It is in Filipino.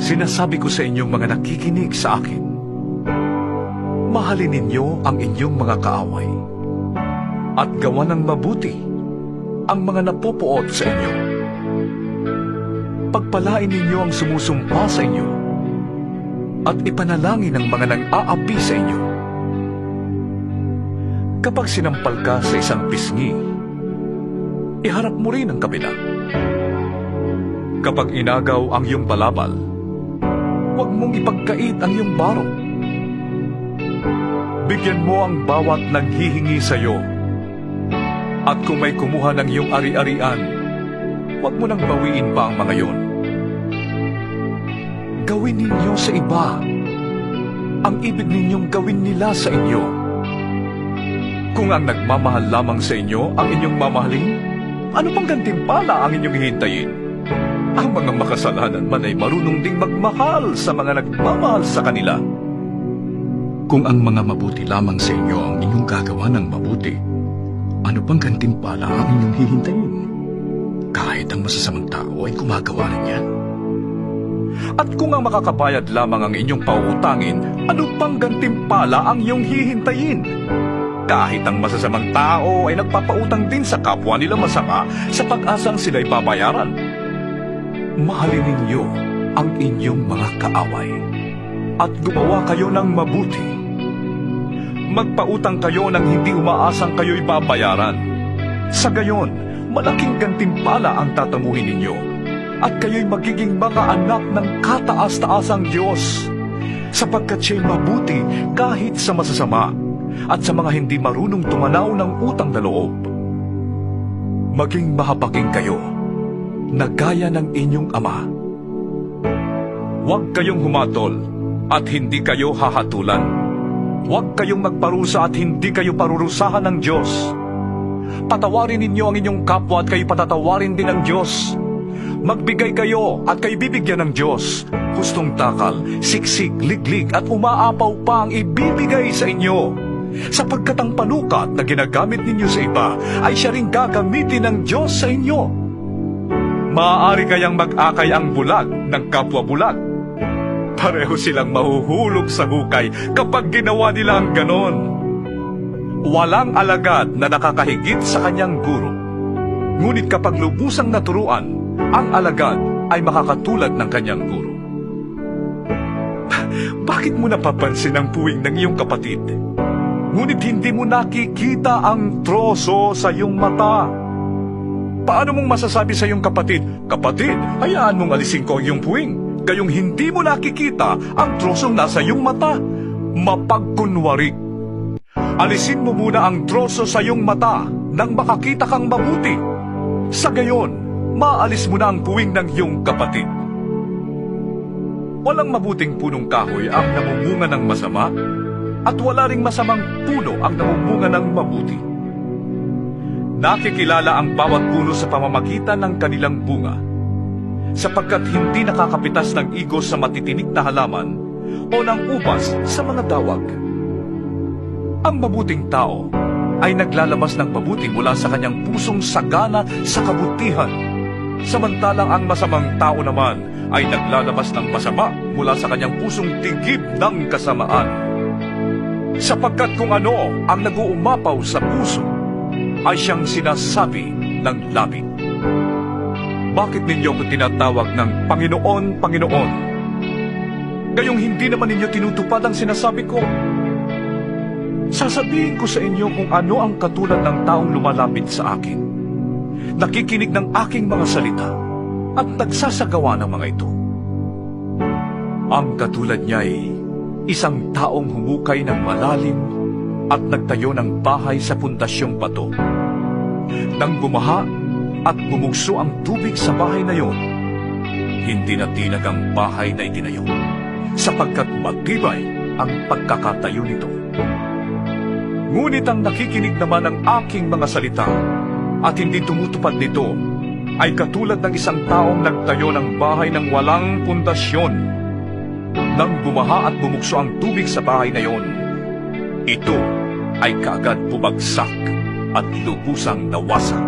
Sinasabi ko sa inyong mga nakikinig sa akin, mahalin ninyo ang inyong mga kaaway at gawan ng mabuti ang mga napupuot sa inyo. Pagpalain ninyo ang sumusumpa sa inyo at ipanalangin ang mga nang-aapi sa inyo. Kapag sinampal ka sa isang pisngi, iharap mo rin ang kabila. Kapag inagaw ang iyong balabal, huwag mong ipagkait ang iyong barong. Bigyan mo ang bawat nanghihingi sa iyo. At kung may kumuha ng iyong ari-arian, huwag mo nang bawiin pa ang mga iyon. Gawin ninyo sa iba ang ibig ninyong gawin nila sa inyo. Kung ang nagmamahal lamang sa inyo ang inyong mamahalin, ano pang gantimpala ang inyong hihintayin? Ang mga makasalanan man ay marunong ding magmahal sa mga nagmamahal sa kanila. Kung ang mga mabuti lamang sa inyo ang inyong gagawa ng mabuti, ano pang gantimpala ang inyong hihintayin? Kahit ang masasamang tao ay gumagawa rin yan. At kung ang makakabayad lamang ang inyong pauutangin, ano pang gantimpala ang iyong hihintayin? Kahit ang masasamang tao ay nagpapautang din sa kapwa nila masama sa pag-asang sila'y babayaran. Mahalin ninyo ang inyong mga kaaway at gumawa kayo ng mabuti. Magpautang kayo nang hindi umaasang kayo'y babayaran. Sa gayon, malaking gantimpala ang tatamuhin ninyo at kayo'y magiging mga anak ng kataas-taasang Diyos, sapagkat siya'y mabuti kahit sa masasama at sa mga hindi marunong tumanaw ng utang na loob. Maging mahabagin kayo na gaya ng inyong ama. Huwag kayong humatol at hindi kayo hahatulan. Huwag kayong magparusa at hindi kayo parurusahan ng Diyos. Patawarin ninyo ang inyong kapwa at kayo patatawarin din ng Diyos. Magbigay kayo at kayo bibigyan ng Diyos. Hustong takal, siksik, liglig at umaapaw pa ang ibibigay sa inyo. Sapagkat ang panukat na ginagamit ninyo sa iba ay siya ring gagamitin ng Diyos sa inyo. Maaari kayang mag-akay ang bulag ng kapwa bulag. Pareho silang mahuhulog sa hukay kapag ginawa nila ang ganon. Walang alagad na nakakahigit sa kanyang guro. Ngunit kapag lubusang naturuan, ang alagad ay makakatulad ng kanyang guro. Bakit mo napapansin ang puwing ng iyong kapatid? Ngunit hindi mo nakikita ang troso sa iyong mata. Paano mong masasabi sa iyong kapatid, "Kapatid, hayaan mong alisin ko ang iyong puwing," gayong hindi mo nakikita ang trosong nasa iyong mata? Mapagkunwari. Alisin mo muna ang troso sa iyong mata nang makakita kang mabuti. Sa gayon, maalis mo na ang puwing ng iyong kapatid. Walang mabuting punong kahoy ang namumunga ng masama, at wala ring masamang puno ang namumunga ng mabuti. Nakikilala ang bawat puno sa pamamagitan ng kanilang bunga, sapagkat hindi nakakapitas ng igos sa matitinik na halaman o ng ubas sa mga dawag. Ang mabuting tao ay naglalabas ng mabuti mula sa kanyang pusong sagana sa kabutihan, samantalang ang masamang tao naman ay naglalabas ng masama mula sa kanyang pusong tigib ng kasamaan. Sapagkat kung ano ang nag-uumapaw sa puso, ay siyang sinasabi ng labi. Bakit ninyo ko tinatawag ng Panginoon, Panginoon? Gayong hindi naman ninyo tinutupad ang sinasabi ko. Sasabihin ko sa inyo kung ano ang katulad ng taong lumalapit sa akin, nakikinig ng aking mga salita, at nagsasagawa ng mga ito. Ang katulad niya ay isang taong humukay ng malalim at nagtayo ng bahay sa pundasyong bato. Nang bumaha at bumugso ang tubig sa bahay na iyon, hindi na tinag ang bahay na itinayo, sapagkat matibay ang pagkakatayo nito. Ngunit ang nakikinig naman ng aking mga salita at hindi tumutupad nito, ay katulad ng isang taong nagtayo ng bahay ng walang pundasyon. Nang bumaha at bumugso ang tubig sa bahay na iyon, ito ay kaagad bumagsak at lubusang nawasak.